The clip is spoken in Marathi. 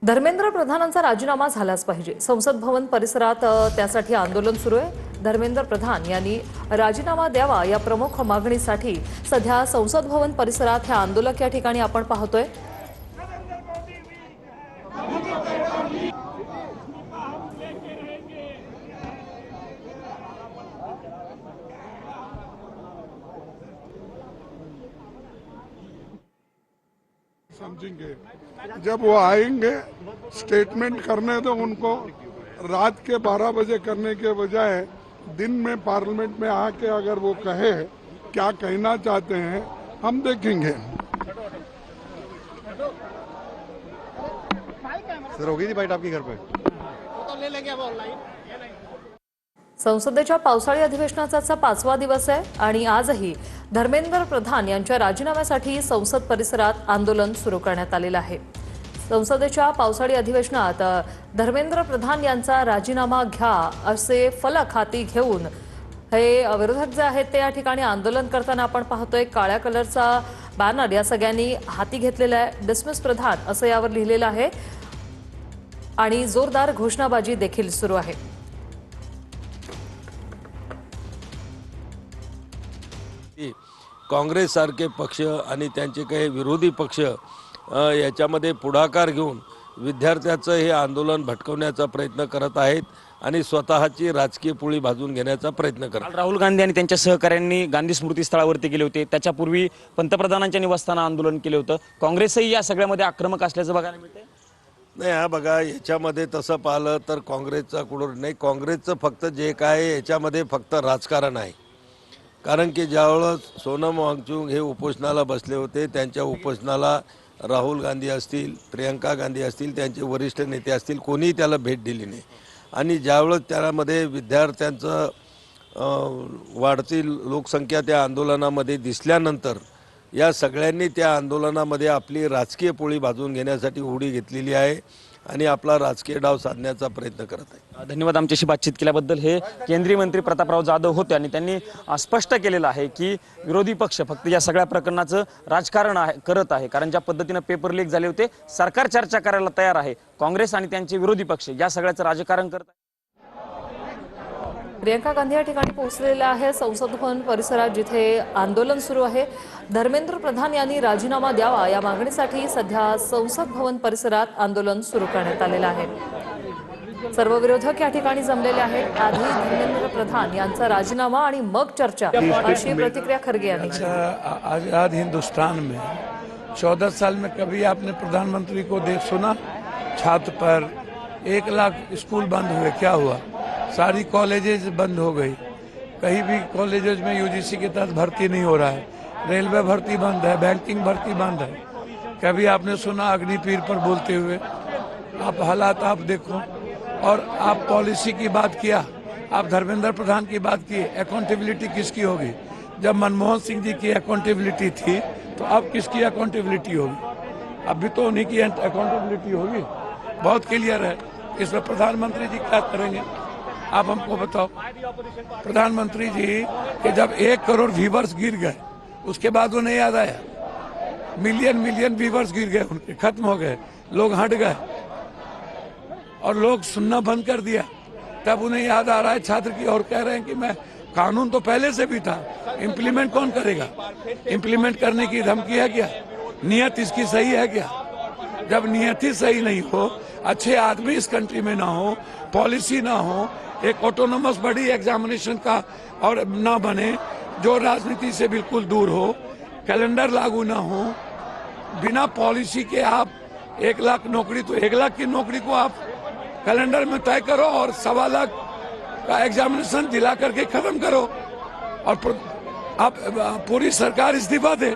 धर्मेंद्र प्रधानांचा राजीनामा झालाच पाहिजे। संसद भवन परिसरात त्यासाठी आंदोलन सुरू आहे। धर्मेंद्र प्रधान यांनी राजीनामा द्यावा या प्रमुख मागणीसाठी सध्या संसद भवन परिसरात हे आंदोलक या ठिकाणी आपण पाहतोय। समझेंगे जब वो आएंगे स्टेटमेंट करने तो उनको रात के 12 बजे करने के बजाय दिन में पार्लियामेंट में आके अगर वो कहे क्या कहना चाहते हैं हम देखेंगे। सर होगी थी बाइट आपके घर पे? तो ले लेंगे अब ऑनलाइन। संसदेच्या पावसाळी अधिवेशनाचा 5वा दिवस आहे आणि आजही धर्मेंद्र प्रधान यांच्या राजीनाम्यासाठी संसद परिसरात आंदोलन सुरू करण्यात आलेलं आहे। संसदेच्या पावसाळी अधिवेशनात धर्मेंद्र प्रधान यांचा राजीनामा घ्या असे फलक हाती घेऊन हे विरोधक जे आहेत ते या ठिकाणी आंदोलन करताना आपण पाहतोय। काळ्या कलरचा बॅनर या सगळ्यांनी हाती घेतलेला आहे। डिसमिस प्रधान असं यावर लिहिलेलं आहे आणि जोरदार घोषणाबाजी देखील सुरू आहे। काँग्रेस सारखे पक्ष आणि त्यांचे काही विरोधी पक्ष याच्यामध्ये पुढाकार घेऊन विद्यार्थ्याचं हे आंदोलन भटकवण्याचा प्रयत्न करत आहेत आणि स्वतःची राजकीय पोळी भाजून घेण्याचा प्रयत्न करतात। राहुल गांधी आणि त्यांच्या सहकाऱ्यांनी गांधी स्मृती स्थळावरती गेले होते। त्याच्यापूर्वी पंतप्रधानांच्या निवासस्थानी आंदोलन केले होतं। काँग्रेसही या सगळ्यामध्ये आक्रमक असल्याचं बघायला मिळतंय। नाही, हा बघा, याच्यामध्ये तसं पाहिलं तर काँग्रेसचा कुठं नाही, काँग्रेसचं फक्त जे काय याच्यामध्ये फक्त राजकारण आहे। कारण की ज्यावेळेस सोनम वांगचुक हे उपोषणाला बसले होते, त्यांच्या उपोषणाला राहुल गांधी असतील, प्रियंका गांधी असतील, त्यांचे वरिष्ठ नेते असतील, कोणीही त्याला भेट दिली नाही। आणि ज्यावेळेस त्यामध्ये विद्यार्थ्यांचं वाढती लोकसंख्या त्या आंदोलनामध्ये दिसल्यानंतर या सगळ्यांनी त्या आंदोलनामध्ये आपली राजकीय पोळी भाजून घेण्यासाठी उडी घेतलेली आहे आणि आपला राजकीय डाव साधण्याचा प्रयत्न करत आहे। धन्यवाद आमच्याशी बातचीत केल्याबद्दल। हे केंद्रीय मंत्री प्रतापराव जाधव होते आणि त्यांनी स्पष्ट केलेलं आहे की विरोधी पक्ष फक्त या सगळ्या प्रकरणाचं राजकारण करत आहे। कारण ज्या पद्धतीने पेपर लीक झाले होते, सरकार चर्चा करायला तयार आहे, काँग्रेस आणि त्यांचे विरोधी पक्ष या सगळ्याचं राजकारण करत आहे। प्रियंका गांधी या ठिकाणी पोहोचलेल्या आहे संसद भवन परिसरात, जिथे आंदोलन सुरू आहे। धर्मेंद्र प्रधान यांनी राजीनामा द्यावा या मागणीसाठी सध्या संसद भवन परिसरात आंदोलन सुरू करण्यात आलेलं आहे। सर्व विरोधक या ठिकाणी जमलेले आहेत। आधी धर्मेंद्र प्रधान यांचा राजीनामा आणि मग चर्चा, अशी प्रतिक्रिया खरगे यांनी। आजाद हिंदुस्तान में 14 साल में कभी आपने प्रधानमंत्री को सुना? छात्र पर 1 लाख स्कूल बंद हुए, क्या हुआ? सारी कॉलेजेस बंद हो गई, कहीं भी कॉलेजेस में यूजीसी के तहत भर्ती नहीं हो रहा है, रेलवे भर्ती बंद है, बैंकिंग भर्ती बंद है। कभी आपने सुना अग्निपीर पर बोलते हुए? आप हालात आप देखो। और आप पॉलिसी की बात किया, आप धर्मेंद्र प्रधान की बात की, अकाउंटेबिलिटी किसकी होगी? जब मनमोहन सिंह जी की अकाउंटेबिलिटी थी तो अब किसकी अकाउंटेबिलिटी होगी? अब भी तो उन्हीं की अकाउंटेबिलिटी होगी। बहुत क्लियर है। इसमें प्रधानमंत्री जी क्या करेंगे आप हमको बताओ। प्रधानमंत्री जी के जब 1 करोड़ व्यूवर्स गिर गए, उसके बाद उन्हें याद आया, मिलियन व्यूवर्स गिर गए, उनके खत्म हो गए, लोग हट गए और लोग सुनना बंद कर दिया। तब उन्हें याद आ रहा है छात्र की और कह रहे हैं कि मैं कानून तो पहले से भी था, इम्प्लीमेंट कौन करेगा? इम्प्लीमेंट करने की धमकी है क्या? नियत इसकी सही है क्या? जब नियत ही सही नहीं हो, अच्छे आदमी इस कंट्री में ना हो, पॉलिसी ना हो, एक ऑटोनोमस बड़ी एग्जामिनेशन का और ना बने, जो राजनीति से बिल्कुल दूर हो, कैलेंडर लागू ना हो, बिना पॉलिसी के आप 1 लाख नौकरी, तो 1 लाख की नौकरी को आप कैलेंडर में तय करो और 1.25 लाख का एग्जामिनेशन दिला करके खत्म करो और आप पूरी सरकार इस्तीफा दे।